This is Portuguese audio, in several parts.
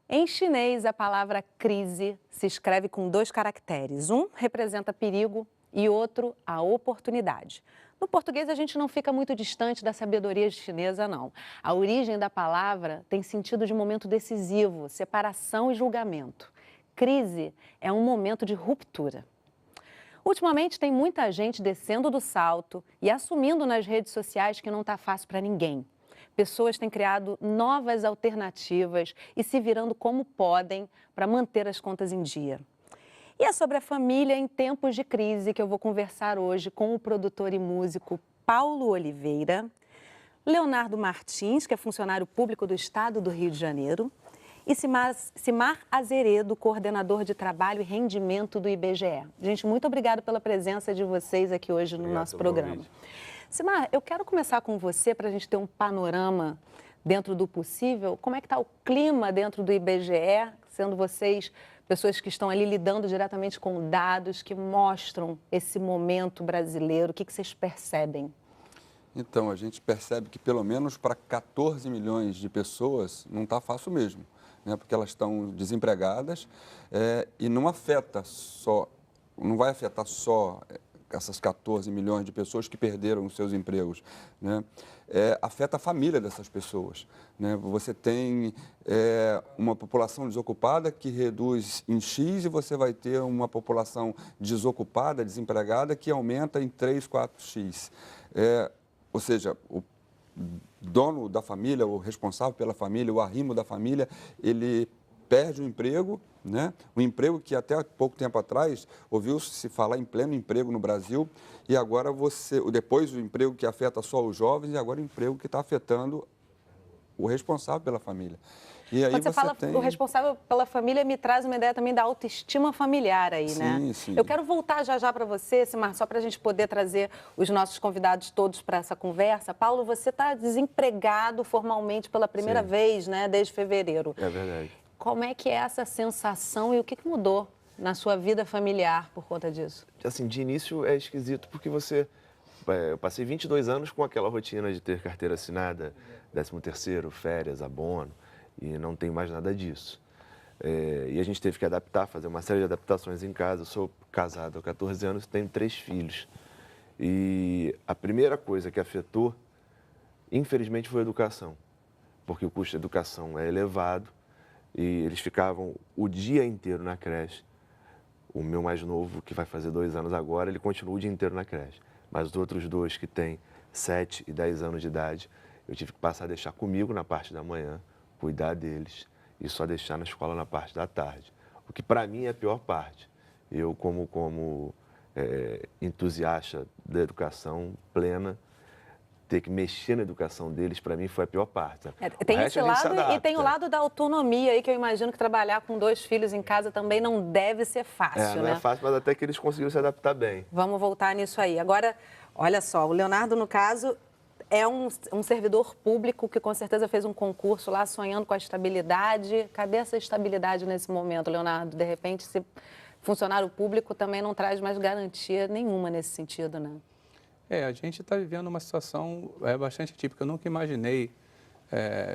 Em chinês, a palavra crise se escreve com dois caracteres. Um representa perigo e outro a oportunidade. No português, a gente não fica muito distante da sabedoria chinesa, não. A origem da palavra tem sentido de momento decisivo, separação e julgamento. Crise é um momento de ruptura. Ultimamente, tem muita gente descendo do salto e assumindo nas redes sociais que não está fácil para ninguém. Pessoas têm criado novas alternativas e se virando como podem para manter as contas em dia. E é sobre a família em tempos de crise que eu vou conversar hoje com o produtor e músico Paulo Oliveira, Leonardo Martins, que é funcionário público do Estado do Rio de Janeiro, e Simar Azeredo, coordenador de trabalho e rendimento do IBGE. Gente, muito obrigada pela presença de vocês aqui hoje no nosso programa. Simar, eu quero começar com você para a gente ter um panorama dentro do possível. Como é que está o clima dentro do IBGE, sendo vocês pessoas que estão ali lidando diretamente com dados que mostram esse momento brasileiro? O que vocês percebem? Então, a gente percebe que pelo menos para 14 milhões de pessoas não está fácil mesmo, né? Porque elas estão desempregadas e não vai afetar só essas 14 milhões de pessoas que perderam os seus empregos, né? Afeta a família dessas pessoas, né? Você tem uma população desocupada que reduz em X e você vai ter uma população desocupada, desempregada, que aumenta em 3, 4x. Ou seja, o dono da família, o responsável pela família, o arrimo da família, ele perde o emprego, né? O emprego que até pouco tempo atrás ouviu-se falar em pleno emprego no Brasil e agora depois o emprego que afeta só os jovens e agora o emprego que está afetando o responsável pela família. E aí Quando você fala o responsável pela família, me traz uma ideia também da autoestima familiar aí, né? Sim, sim. Eu quero voltar já para você, Simar, só para a gente poder trazer os nossos convidados todos para essa conversa. Paulo, você está desempregado formalmente pela primeira vez, né, desde fevereiro. É verdade. Como é que é essa sensação e o que mudou na sua vida familiar por conta disso? Assim, de início é esquisito porque eu passei 22 anos com aquela rotina de ter carteira assinada, 13º, férias, abono, e não tem mais nada disso. E a gente teve que adaptar, fazer uma série de adaptações em casa. Eu sou casado há 14 anos, tenho 3 filhos. E a primeira coisa que afetou, infelizmente, foi a educação, porque o custo da educação é elevado e eles ficavam o dia inteiro na creche. O meu mais novo, que vai fazer 2 anos agora, ele continua o dia inteiro na creche. Mas os outros 2, que têm 7 e 10 anos de idade, eu tive que passar a deixar comigo na parte da manhã, cuidar deles e só deixar na escola na parte da tarde. O que para mim é a pior parte. Eu, como entusiasta da educação plena, ter que mexer na educação deles, para mim, foi a pior parte. Tem esse lado e tem o lado da autonomia aí, que eu imagino que trabalhar com 2 filhos em casa também não deve ser fácil, não né? é fácil, mas até que eles conseguiram se adaptar bem. Vamos voltar nisso aí. Agora, olha só, o Leonardo, no caso, é um servidor público que com certeza fez um concurso lá sonhando com a estabilidade. Cadê essa estabilidade nesse momento, Leonardo? De repente, se funcionário público também não traz mais garantia nenhuma nesse sentido, né? A gente está vivendo uma situação bastante típica. Eu nunca imaginei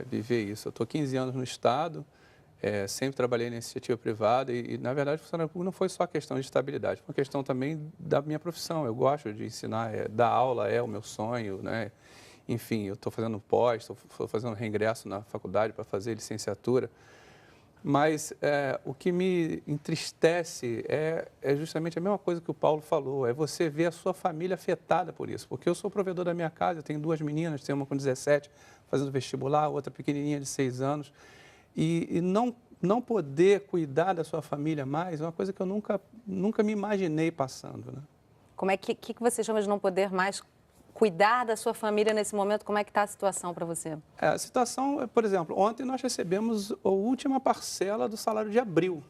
viver isso. Eu estou 15 anos no Estado, sempre trabalhei na iniciativa privada e, na verdade, o funcionário público não foi só questão de estabilidade, foi uma questão também da minha profissão. Eu gosto de ensinar, dar aula é o meu sonho, né? Enfim, eu estou fazendo pós, estou fazendo reingresso na faculdade para fazer licenciatura. Mas o que me entristece é justamente a mesma coisa que o Paulo falou, é você ver a sua família afetada por isso. Porque eu sou provedor da minha casa, eu tenho 2 meninas, tenho uma com 17, fazendo vestibular, outra pequenininha de 6 anos. E não poder cuidar da sua família mais é uma coisa que eu nunca me imaginei passando, né? Como é que você chama de não poder mais cuidar da sua família nesse momento? Como é que está a situação para você? A situação, por exemplo, ontem nós recebemos a última parcela do salário de abril.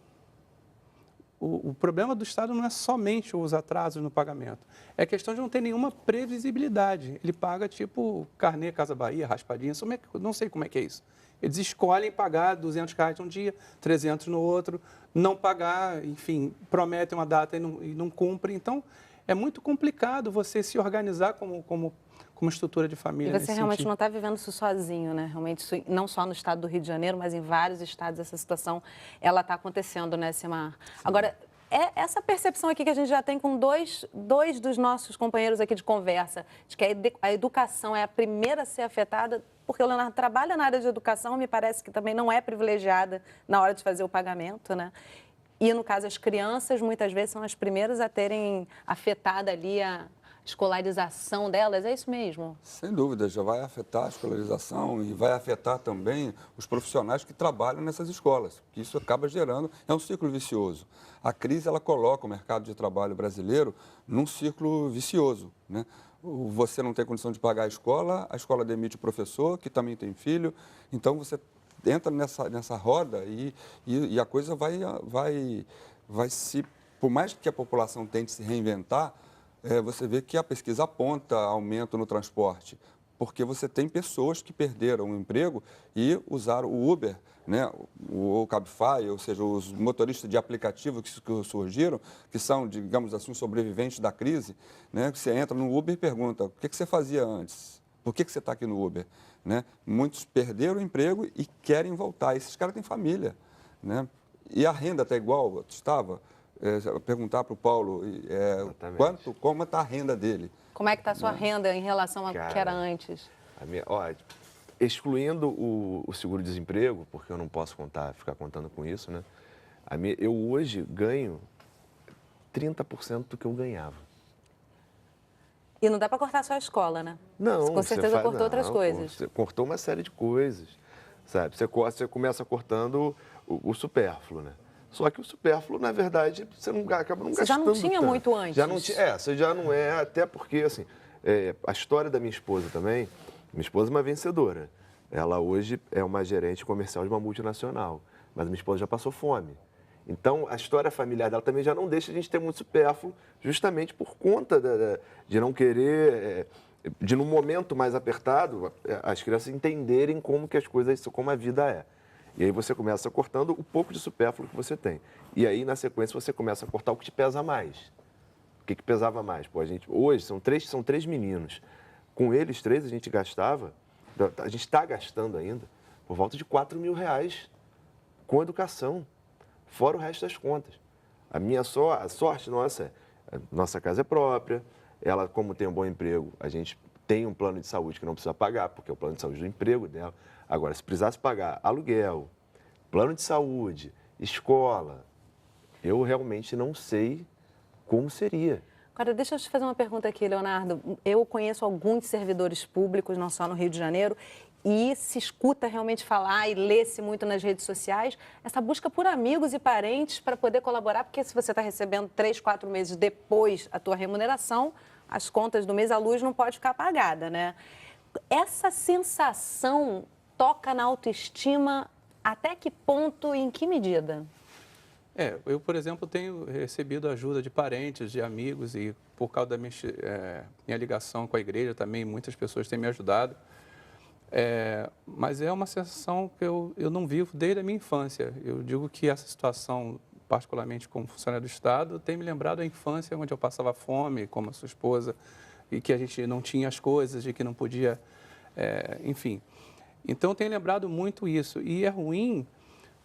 O problema do Estado não é somente os atrasos no pagamento, é questão de não ter nenhuma previsibilidade. Ele paga tipo carnê Casa Bahia, raspadinha, não sei como é que é isso. Eles escolhem pagar R$ 200 um dia, 300 no outro, não pagar, enfim, prometem uma data e não cumprem. Então, é muito complicado você se organizar como como estrutura de família. E você nesse realmente sentido. não está vivendo isso sozinho, né? Realmente, isso, não só no estado do Rio de Janeiro, mas em vários estados essa situação, ela está acontecendo, né, Simar? Agora, é essa percepção aqui que a gente já tem com dois dos nossos companheiros aqui de conversa, de que a educação é a primeira a ser afetada, porque o Leonardo trabalha na área de educação, me parece que também não é privilegiada na hora de fazer o pagamento, né? E, no caso, as crianças, muitas vezes, são as primeiras a terem afetada ali a escolarização delas, é isso mesmo? Sem dúvida, já vai afetar a escolarização e vai afetar também os profissionais que trabalham nessas escolas, que isso acaba gerando, é um ciclo vicioso. A crise, ela coloca o mercado de trabalho brasileiro num ciclo vicioso, né? Você não tem condição de pagar a escola demite o professor, que também tem filho, então você entra nessa roda e a coisa vai se... Por mais que a população tente se reinventar, você vê que a pesquisa aponta aumento no transporte, porque você tem pessoas que perderam o emprego e usaram o Uber, né, o Cabify, ou seja, os motoristas de aplicativo que surgiram, que são, digamos assim, sobreviventes da crise, né, que você entra no Uber e pergunta, o que você fazia antes? Por que você está aqui no Uber? Né? Muitos perderam o emprego e querem voltar. Esses caras têm família, né? E a renda está igual estava? Perguntar para o Paulo como está a renda dele. Como é que está a sua renda em relação ao que era antes? Excluindo o seguro-desemprego, porque eu não posso ficar contando com isso, né? Eu hoje ganho 30% do que eu ganhava. E não dá para cortar só a escola, né? Não. Com certeza cortou outras coisas. Você cortou uma série de coisas, sabe? Você começa cortando o supérfluo, né? Só que o supérfluo, na verdade, você acaba não gastando. Você já não tinha tanto. Muito antes. Já não tinha, você já não é, até porque, assim, a história da minha esposa também, minha esposa é uma vencedora. Ela hoje é uma gerente comercial de uma multinacional, mas minha esposa já passou fome. Então, a história familiar dela também já não deixa a gente ter muito supérfluo, justamente por conta de não querer, de num momento mais apertado, as crianças entenderem como que as coisas, como a vida é. E aí você começa cortando o pouco de supérfluo que você tem. E aí, na sequência, você começa a cortar o que te pesa mais. O que pesava mais? Pô, hoje são três meninos. Com eles três, a gente está gastando ainda por volta de R$4.000 com educação, fora o resto das contas. A sorte nossa nossa casa é própria, ela, como tem um bom emprego, a gente tem um plano de saúde que não precisa pagar, porque é o plano de saúde do emprego dela. Agora, se precisasse pagar aluguel, plano de saúde, escola, eu realmente não sei como seria. Agora, deixa eu te fazer uma pergunta aqui, Leonardo. Eu conheço alguns servidores públicos, não só no Rio de Janeiro, e se escuta realmente falar e lê-se muito nas redes sociais, essa busca por amigos e parentes para poder colaborar, porque se você está recebendo 3, 4 meses depois a tua remuneração, as contas do mês, a luz não pode ficar apagada, né? Essa sensação toca na autoestima até que ponto e em que medida? Eu, por exemplo, tenho recebido ajuda de parentes, de amigos e por causa da minha ligação com a igreja também, muitas pessoas têm me ajudado. Mas é uma sensação que eu não vivo desde a minha infância. Eu digo que essa situação, particularmente como funcionário do Estado, tem me lembrado a infância onde eu passava fome, como a sua esposa, e que a gente não tinha as coisas, de que não podia, enfim. Então, tem lembrado muito isso. E é ruim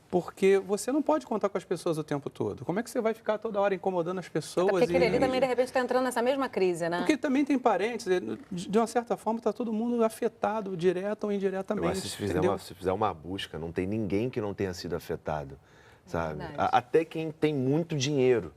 porque você não pode contar com as pessoas o tempo todo. Como é que você vai ficar toda hora incomodando as pessoas? Porque aquele ali também, de repente, está entrando nessa mesma crise, né? Porque também tem parentes, de uma certa forma, está todo mundo afetado, direto ou indiretamente. Eu acho que se fizer uma busca, não tem ninguém que não tenha sido afetado, sabe? Até quem tem muito dinheiro.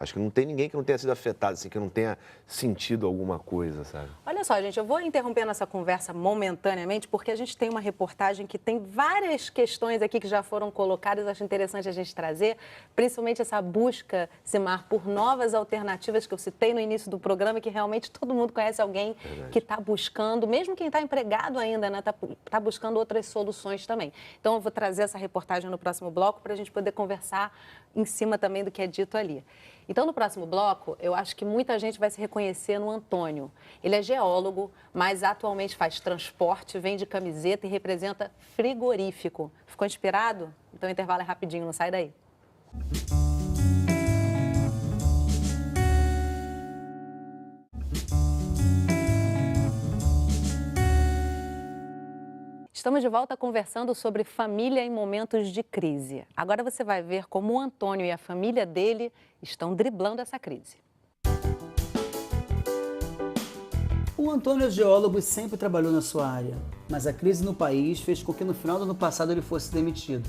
Acho que não tem ninguém que não tenha sido afetado, assim, que não tenha sentido alguma coisa, sabe? Olha só, gente, eu vou interromper nossa conversa momentaneamente, porque a gente tem uma reportagem que tem várias questões aqui que já foram colocadas, acho interessante a gente trazer, principalmente essa busca, Simar, por novas alternativas que eu citei no início do programa, que realmente todo mundo conhece alguém que está buscando, mesmo quem está empregado ainda, né, tá buscando outras soluções também. Então, eu vou trazer essa reportagem no próximo bloco para a gente poder conversar em cima também do que é dito ali. Então, no próximo bloco, eu acho que muita gente vai se reconhecer no Antônio. Ele é geólogo, mas atualmente faz transporte, vende camiseta e representa frigorífico. Ficou inspirado? Então, o intervalo é rapidinho, não sai daí. Estamos de volta conversando sobre família em momentos de crise. Agora você vai ver como o Antônio e a família dele estão driblando essa crise. O Antônio é geólogo e sempre trabalhou na sua área, mas a crise no país fez com que no final do ano passado ele fosse demitido.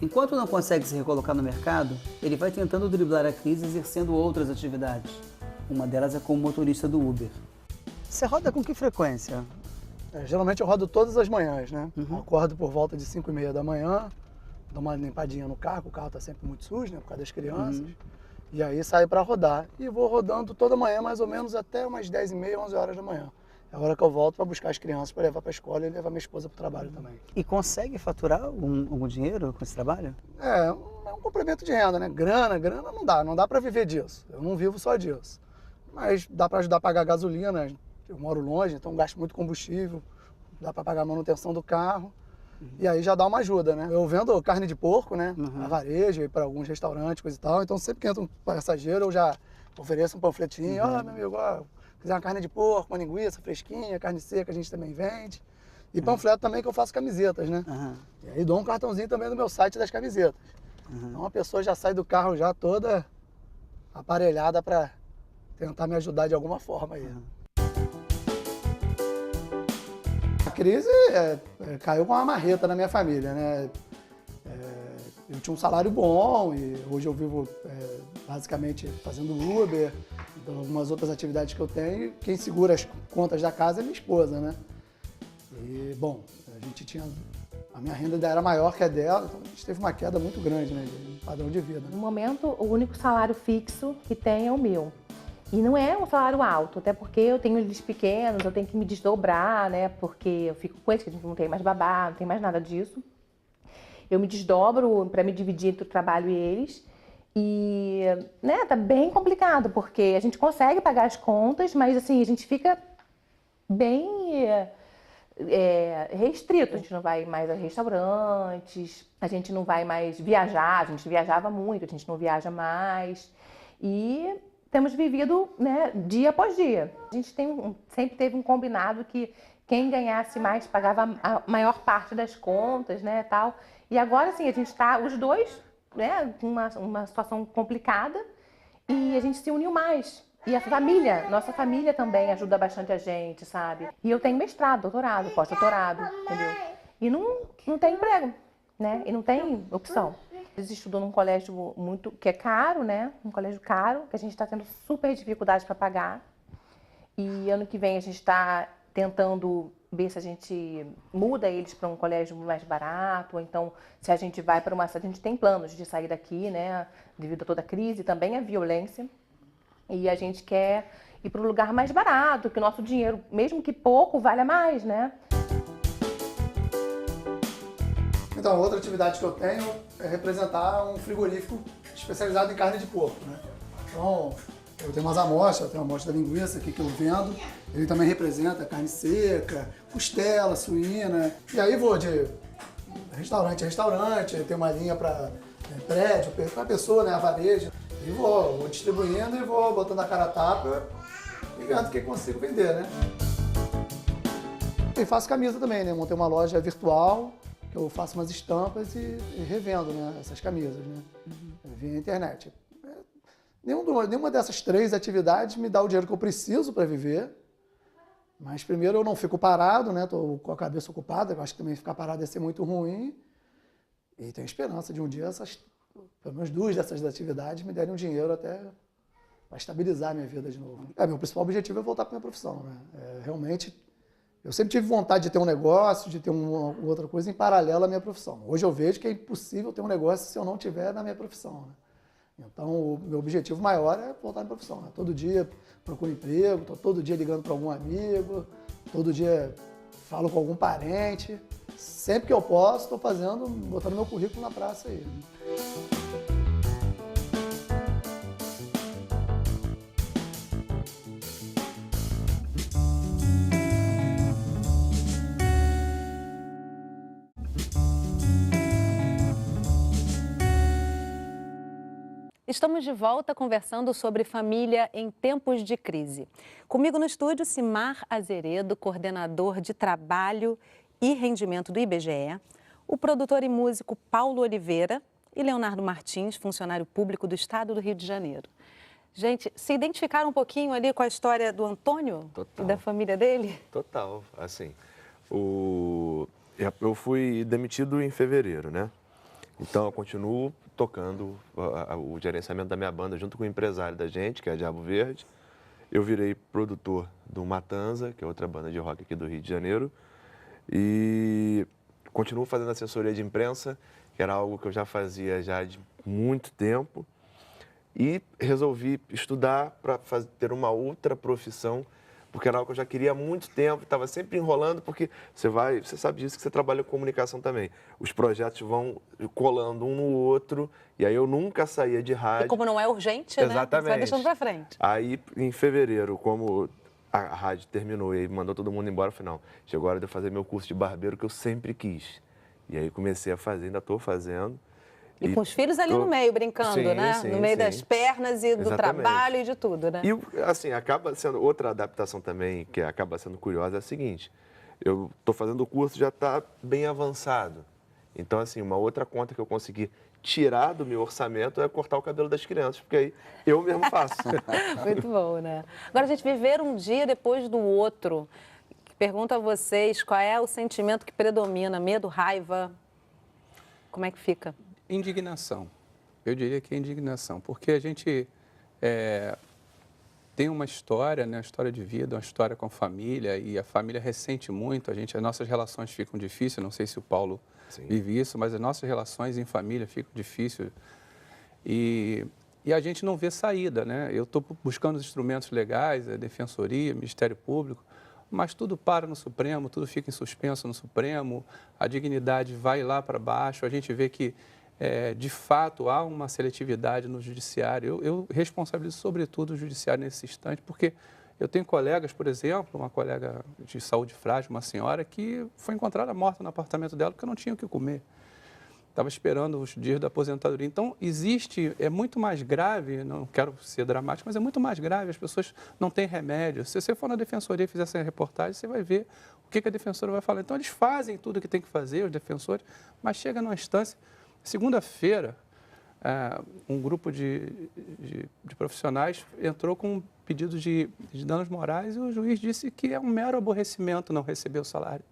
Enquanto não consegue se recolocar no mercado, ele vai tentando driblar a crise exercendo outras atividades. Uma delas é como motorista do Uber. Você roda com que frequência? Geralmente eu rodo todas as manhãs, né? Acordo por volta de 5h30 da manhã, dou uma limpadinha no carro, o carro tá sempre muito sujo, né? Por causa das crianças. E aí saio para rodar. E vou rodando toda manhã, mais ou menos até umas 10h30, 11 horas da manhã. É a hora que eu volto para buscar as crianças para levar para a escola e levar minha esposa para o trabalho também. E consegue faturar algum dinheiro com esse trabalho? É um complemento de renda, né? Grana não dá para viver disso. Eu não vivo só disso. Mas dá para ajudar a pagar gasolina. Eu moro longe, então gasto muito combustível. Dá para pagar a manutenção do carro. E aí já dá uma ajuda, né? Eu vendo carne de porco, né? A varejo e para alguns restaurantes, coisa e tal. Então sempre que entra um passageiro, eu já ofereço um panfletinho. Ó, meu amigo, ó, quiser uma carne de porco, uma linguiça fresquinha, carne seca, a gente também vende. E panfleto também que eu faço camisetas, né? E aí dou um cartãozinho também no meu site das camisetas. Então a pessoa já sai do carro já toda aparelhada para tentar me ajudar de alguma forma aí. A crise caiu com uma marreta na minha família, né? Eu tinha um salário bom e hoje eu vivo basicamente fazendo Uber, então, algumas outras atividades que eu tenho. Quem segura as contas da casa é minha esposa, né? E, bom, a minha renda ainda era maior que a dela, então a gente teve uma queda muito grande, né, de padrão de vida. No momento, o único salário fixo que tem é o meu. E não é um salário alto, até porque eu tenho eles pequenos, eu tenho que me desdobrar, né? Porque eu fico com eles, que a gente não tem mais babá, não tem mais nada disso. Eu me desdobro para me dividir entre o trabalho e eles. E, né, tá bem complicado, porque a gente consegue pagar as contas, mas assim, a gente fica bem restrito. A gente não vai mais a restaurantes, a gente não vai mais viajar, a gente viajava muito, a gente não viaja mais. E temos vivido, né, dia após dia. A gente sempre teve um combinado que quem ganhasse mais pagava a maior parte das contas, né, tal. E agora, sim, a gente está, os dois, né, com uma situação complicada e a gente se uniu mais. E a família, nossa família também ajuda bastante a gente, sabe? E eu tenho mestrado, doutorado, pós-doutorado, entendeu? E não tem emprego, né? E não tem opção. Eles estudam num colégio que é caro, né? Um colégio caro, que a gente está tendo super dificuldade para pagar. E ano que vem a gente está tentando ver se a gente muda eles para um colégio mais barato, ou então se a gente vai para uma cidade, a gente tem planos de sair daqui, né? Devido a toda a crise, também a violência. E a gente quer ir para um lugar mais barato, que o nosso dinheiro, mesmo que pouco, valha mais, né? Então, outra atividade que eu tenho é representar um frigorífico especializado em carne de porco, né? Então, eu tenho umas amostras, eu tenho uma amostra da linguiça aqui que eu vendo. Ele também representa carne seca, costela, suína. E aí vou de restaurante a restaurante, tem uma linha para prédio, para a pessoa, né, a varejo. E vou distribuindo e vou botando a cara a tapa e vendo o que consigo vender, né? E faço camisa também, né? Montei uma loja virtual, que eu faço umas estampas e revendo, né, essas camisas, né? Via internet. Nenhuma dessas três atividades me dá o dinheiro que eu preciso para viver. Mas primeiro eu não fico parado, né? Tô com a cabeça ocupada, eu acho que também ficar parado ia ser muito ruim. E tenho esperança de um dia pelo menos duas dessas atividades me derem um dinheiro até para estabilizar a minha vida de novo. Meu principal objetivo é voltar para a minha profissão, né? Realmente, eu sempre tive vontade de ter um negócio, de ter uma outra coisa em paralelo à minha profissão. Hoje eu vejo que é impossível ter um negócio se eu não tiver na minha profissão, né? Então, o meu objetivo maior é voltar à minha profissão, né? Todo dia procuro emprego, estou todo dia ligando para algum amigo, todo dia falo com algum parente. Sempre que eu posso, estou botando meu currículo na praça aí. Estamos de volta conversando sobre família em tempos de crise. Comigo no estúdio, Simar Azeredo, coordenador de trabalho e Rendimento do IBGE, o produtor e músico Paulo Oliveira e Leonardo Martins, funcionário público do Estado do Rio de Janeiro. Gente, se identificaram um pouquinho ali com a história do Antônio Total. e da família dele? Total, assim, eu fui demitido em fevereiro, né? Então eu continuo tocando o gerenciamento da minha banda junto com o empresário da gente, que é a Diabo Verde. Eu virei produtor do Matanza, que é outra banda de rock aqui do Rio de Janeiro, e continuo fazendo assessoria de imprensa, que era algo que eu já fazia já de muito tempo, e resolvi estudar para ter uma outra profissão, porque era algo que eu já queria há muito tempo, estava sempre enrolando, porque você sabe disso, que você trabalha com comunicação também. Os projetos vão colando um no outro, e aí eu nunca saía de rádio. E como não é urgente, Exatamente. né? Você vai deixando para frente. Aí, em fevereiro, como a rádio terminou e mandou todo mundo embora, eu falei, não, chegou a hora de eu fazer meu curso de barbeiro, que eu sempre quis. E aí comecei a fazer, ainda estou fazendo. E com os filhos ali no meio, brincando, Sim, né? sim, no meio sim. das pernas e do Exatamente. trabalho e de tudo, né? E, assim, acaba sendo outra adaptação também, que acaba sendo curiosa, é a seguinte. Eu estou fazendo o curso, já está bem avançado. Então, assim, uma outra conta que eu consegui tirar do meu orçamento é cortar o cabelo das crianças, porque aí eu mesmo faço. Muito bom, né? Agora, gente, viver um dia depois do outro. Pergunto a vocês, qual é o sentimento que predomina? Medo, raiva? Como é que fica? Indignação. Eu diria que é indignação, porque a gente tem uma história, né, uma história de vida, uma história com a família, e a família ressente muito, as nossas relações ficam difíceis, não sei se o Paulo vive isso, mas as nossas relações em família ficam difíceis. E a gente não vê saída, né? Eu estou buscando os instrumentos legais, a Defensoria, Ministério Público, mas tudo para no Supremo, tudo fica em suspenso no Supremo, a dignidade vai lá para baixo, a gente vê que, de fato, há uma seletividade no judiciário. Eu responsabilizo, sobretudo, o judiciário nesse instante, porque eu tenho colegas, por exemplo, uma colega de saúde frágil, uma senhora, que foi encontrada morta no apartamento dela porque não tinha o que comer. Estava esperando os dias da aposentadoria. Então, é muito mais grave, não quero ser dramático, mas é muito mais grave, as pessoas não têm remédio. Se você for na defensoria e fizer essa reportagem, você vai ver o que a defensora vai falar. Então, eles fazem tudo o que tem que fazer, os defensores, mas chega numa instância. Segunda-feira, um grupo de profissionais entrou com um pedido de danos morais e o juiz disse que é um mero aborrecimento não receber o salário.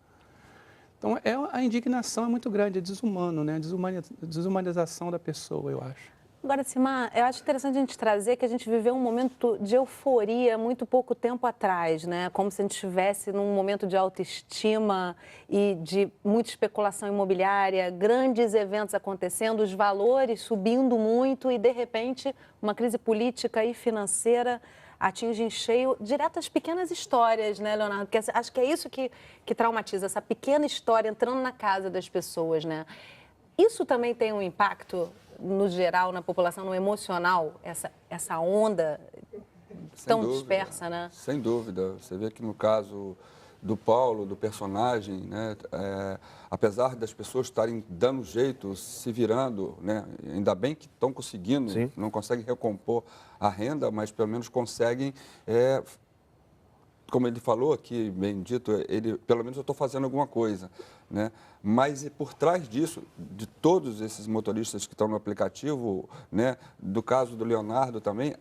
Então, a indignação é muito grande, é desumano, né? A desumanização da pessoa, eu acho. Agora, Simar, eu acho interessante a gente trazer que a gente viveu um momento de euforia muito pouco tempo atrás, né? Como se a gente estivesse num momento de autoestima e de muita especulação imobiliária, grandes eventos acontecendo, os valores subindo muito e, de repente, uma crise política e financeira atinge em cheio direto as pequenas histórias, né, Leonardo? Porque acho que é isso que traumatiza, essa pequena história entrando na casa das pessoas, né? Isso também tem um impacto, no geral, na população, no emocional, essa onda tão dispersa, né? Sem dúvida. Você vê que no caso do Paulo, do personagem, né, apesar das pessoas estarem dando jeito, se virando, né, ainda bem que estão conseguindo, Sim. Não conseguem recompor a renda, mas pelo menos conseguem, como ele falou aqui, bem dito, pelo menos eu estou fazendo alguma coisa, né? Mas por trás disso, de todos esses motoristas que estão no aplicativo, né, do caso do Leonardo também,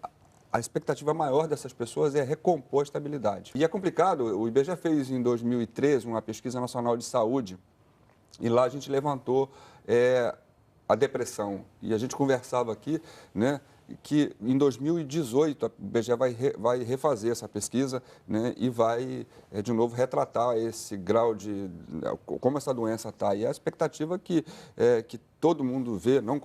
a expectativa maior dessas pessoas é recompor a estabilidade. E é complicado, o IBGE fez em 2013 uma pesquisa nacional de saúde e lá a gente levantou a depressão. E a gente conversava aqui, né, que em 2018 a IBGE vai refazer essa pesquisa, né, e vai, de novo, retratar esse grau de... como essa doença está. E a expectativa que todo mundo vê, eu não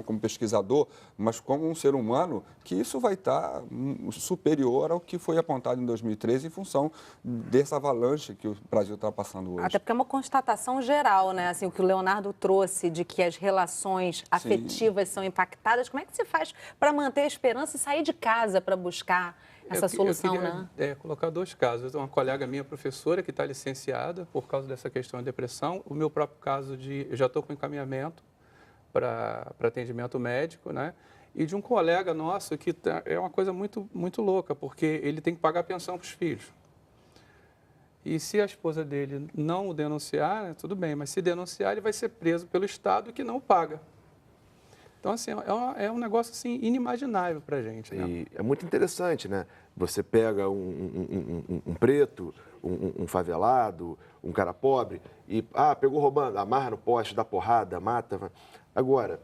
como pesquisador, mas como um ser humano, que isso vai estar superior ao que foi apontado em 2013 em função dessa avalanche que o Brasil está passando hoje. Até porque é uma constatação geral, né? Assim, o que o Leonardo trouxe de que as relações afetivas são impactadas. Como é que se faz para manter a esperança e sair de casa para buscar essa solução, eu queria, né? Colocar dois casos. Uma colega minha, professora, que está licenciada por causa dessa questão de depressão. O meu próprio caso eu já estou com encaminhamento para atendimento médico, né? E de um colega nosso que é uma coisa muito, muito louca, porque ele tem que pagar pensão para os filhos. E se a esposa dele não o denunciar, né, tudo bem, mas se denunciar, ele vai ser preso pelo Estado que não o paga. Então, assim, é um negócio assim, inimaginável para a gente. Né? E é muito interessante, né? Você pega um preto, um favelado, um cara pobre, e, pegou roubando, amarra no poste, dá porrada, mata. Agora,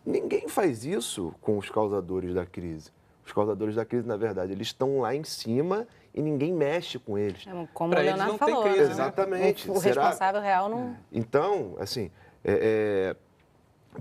ninguém faz isso com os causadores da crise. Os causadores da crise, na verdade, eles estão lá em cima e ninguém mexe com eles. Como Pra o eles Leonardo não tem falou, crise, né? Exatamente. O responsável real não... Então, assim,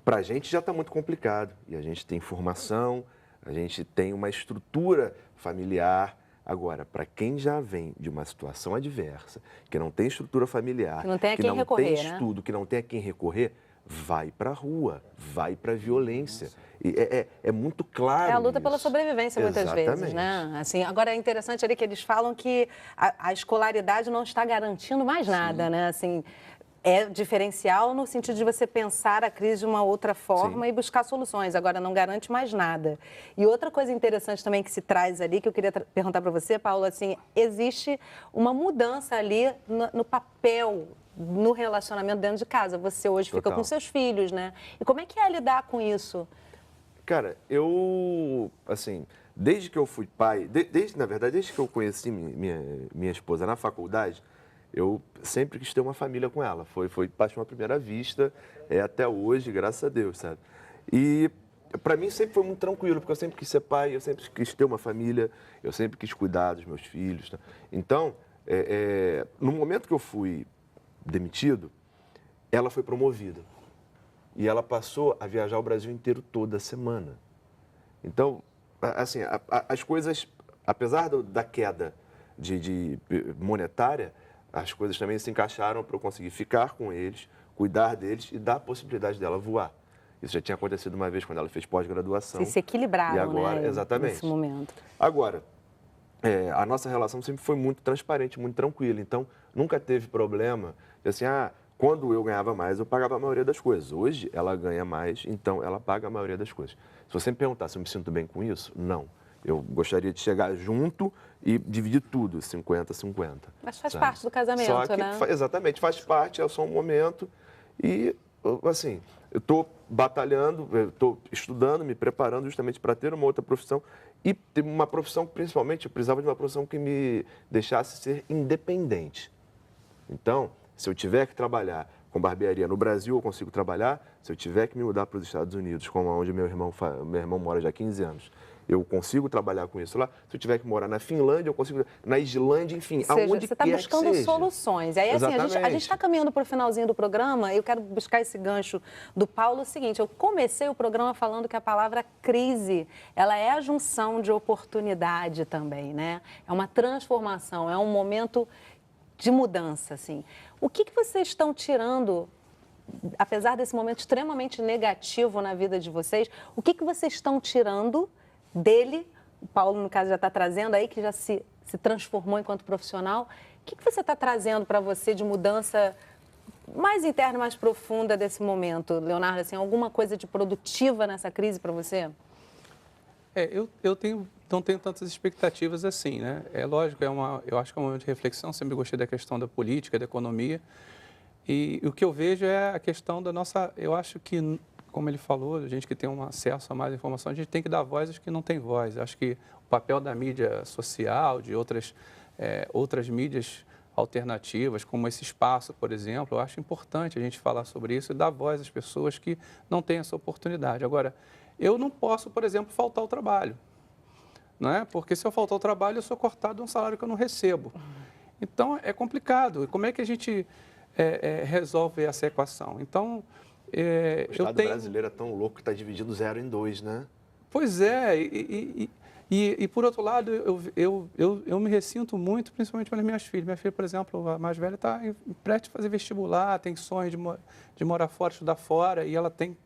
para a gente já está muito complicado. E a gente tem formação, a gente tem uma estrutura familiar. Agora, para quem já vem de uma situação adversa, que não tem estrutura familiar, Que não tem a que quem não recorrer, tem né? estudo, que não tem a quem recorrer, vai para a rua, vai para a violência. E é muito claro. É a luta pela isso. sobrevivência, muitas vezes, Exatamente. né? Assim, agora, é interessante ali que eles falam que a escolaridade não está garantindo mais nada, né? Assim, é diferencial no sentido de você pensar a crise de uma outra forma e buscar soluções. Agora, não garante mais nada. E outra coisa interessante também que se traz ali, que eu queria perguntar para você, Paulo, assim, existe uma mudança ali no papel, no relacionamento dentro de casa. Você hoje fica Total. com seus filhos, né? E como é que é lidar com isso? Cara, eu, assim, desde que eu fui pai, na verdade, desde que eu conheci minha esposa na faculdade, eu sempre quis ter uma família com ela. Foi paixão à primeira vista, até hoje, graças a Deus, sabe? E para mim sempre foi muito tranquilo, porque eu sempre quis ser pai, eu sempre quis ter uma família, eu sempre quis cuidar dos meus filhos. Tá? Então, no momento que eu fui demitido, ela foi promovida. E ela passou a viajar o Brasil inteiro toda semana. Então, assim, as coisas, apesar da queda de monetária, as coisas também se encaixaram para eu conseguir ficar com eles, cuidar deles e dar a possibilidade dela voar. Isso já tinha acontecido uma vez quando ela fez pós-graduação. Vocês se equilibraram, e agora, né? Exatamente. Nesse momento. Agora, a nossa relação sempre foi muito transparente, muito tranquila. Então, nunca teve problema de assim, quando eu ganhava mais, eu pagava a maioria das coisas. Hoje, ela ganha mais, então ela paga a maioria das coisas. Se você me perguntar se eu me sinto bem com isso, não. Eu gostaria de chegar junto e dividir tudo, 50-50. Mas faz sabe? parte do casamento, Só que, né? Exatamente, faz parte, é só um momento. E, assim, eu estou batalhando, eu estou estudando, me preparando justamente para ter uma outra profissão. E ter uma profissão, principalmente, eu precisava de uma profissão que me deixasse ser independente. Então, se eu tiver que trabalhar com barbearia no Brasil, eu consigo trabalhar. Se eu tiver que me mudar para os Estados Unidos, como onde meu irmão mora já há 15 anos, eu consigo trabalhar com isso lá. Se eu tiver que morar na Finlândia, eu consigo... Na Islândia, enfim, Ou seja, aonde você está quer que buscando seja. soluções. Aí, assim, a gente Exatamente. está caminhando para o finalzinho do programa e eu quero buscar esse gancho do Paulo. O seguinte, eu comecei o programa falando que a palavra crise, ela é a junção de oportunidade também, né? É uma transformação, é um momento de mudança, assim. O que vocês estão tirando, apesar desse momento extremamente negativo na vida de vocês, o que vocês estão tirando dele? O Paulo, no caso, já está trazendo aí, que já se transformou enquanto profissional. O que você está trazendo para você de mudança mais interna, mais profunda desse momento, Leonardo? Assim, alguma coisa de produtiva nessa crise para você? Eu não tenho tantas expectativas assim, né? É lógico, eu acho que é um momento de reflexão, sempre gostei da questão da política, da economia. E o que eu vejo é a questão da nossa... Eu acho que, como ele falou, a gente que tem um acesso a mais informação, a gente tem que dar voz aos que não têm voz. Eu acho que o papel da mídia social, de outras mídias alternativas, como esse espaço, por exemplo, eu acho importante a gente falar sobre isso e dar voz às pessoas que não têm essa oportunidade. Agora, eu não posso, por exemplo, faltar ao trabalho, não é? Porque se eu faltar ao trabalho, eu sou cortado de um salário que eu não recebo. Então, é complicado. E como é que a gente resolve essa equação? Então, O Estado brasileiro é tão louco que está dividido 0 em 2, né? Pois é. E por outro lado, eu me ressinto muito, principalmente pelas minhas filhas. Minha filha, por exemplo, a mais velha, está prestes a fazer vestibular, tem sonhos de morar fora, estudar fora, e ela tem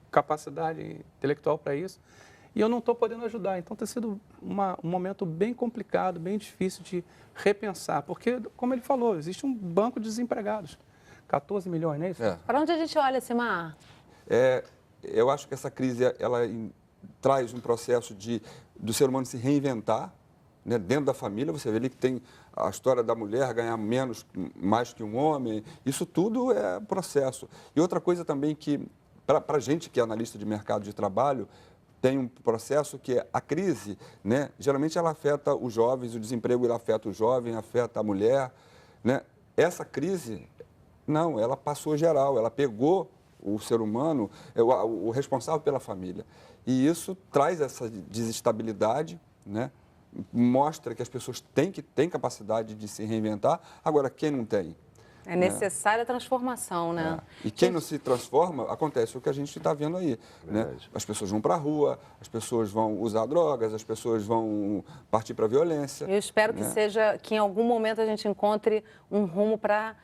capacidade intelectual para isso. E eu não estou podendo ajudar. Então, tem sido um momento bem complicado, bem difícil de repensar. Porque, como ele falou, existe um banco de desempregados. 14 milhões, não é isso? Para onde a gente olha, Simar? Eu acho que essa crise, ela traz um processo do ser humano se reinventar, né? Dentro da família. Você vê ali que tem a história da mulher ganhar mais que um homem, isso tudo é processo. E outra coisa também que, para a gente que é analista de mercado de trabalho, tem um processo que é a crise, né? Geralmente ela afeta os jovens, o desemprego ele afeta o jovem, afeta a mulher, né? Essa crise, não, ela passou geral, ela pegou o ser humano, o responsável pela família. E isso traz essa desestabilidade, né? Mostra que as pessoas têm capacidade de se reinventar. Agora, quem não tem? É necessária a transformação, né? E quem não se transforma, acontece o que a gente está vendo aí. Né? As pessoas vão para a rua, as pessoas vão usar drogas, as pessoas vão partir para a violência. Eu espero que seja, que em algum momento a gente encontre um rumo para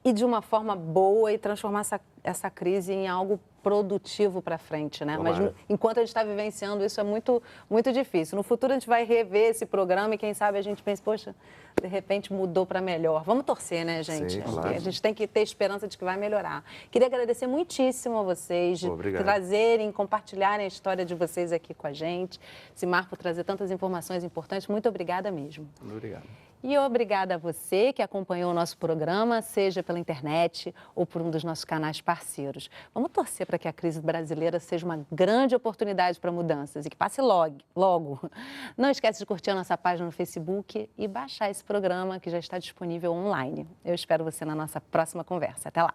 ir de uma forma boa e transformar essa crise em algo produtivo para frente, né? Tomara. Mas enquanto a gente está vivenciando isso é muito, muito difícil. No futuro a gente vai rever esse programa e quem sabe a gente pensa, poxa, de repente mudou para melhor. Vamos torcer, né, gente? Sim, Acho claro. que a gente tem que ter esperança de que vai melhorar. Queria agradecer muitíssimo a vocês de Obrigado. trazerem, compartilharem a história de vocês aqui com a gente. Simar, por trazer tantas informações importantes. Muito obrigada mesmo. Obrigado. E obrigada a você que acompanhou o nosso programa, seja pela internet ou por um dos nossos canais parceiros. Vamos torcer para que a crise brasileira seja uma grande oportunidade para mudanças e que passe logo. Não esquece de curtir a nossa página no Facebook e baixar esse programa que já está disponível online. Eu espero você na nossa próxima conversa. Até lá!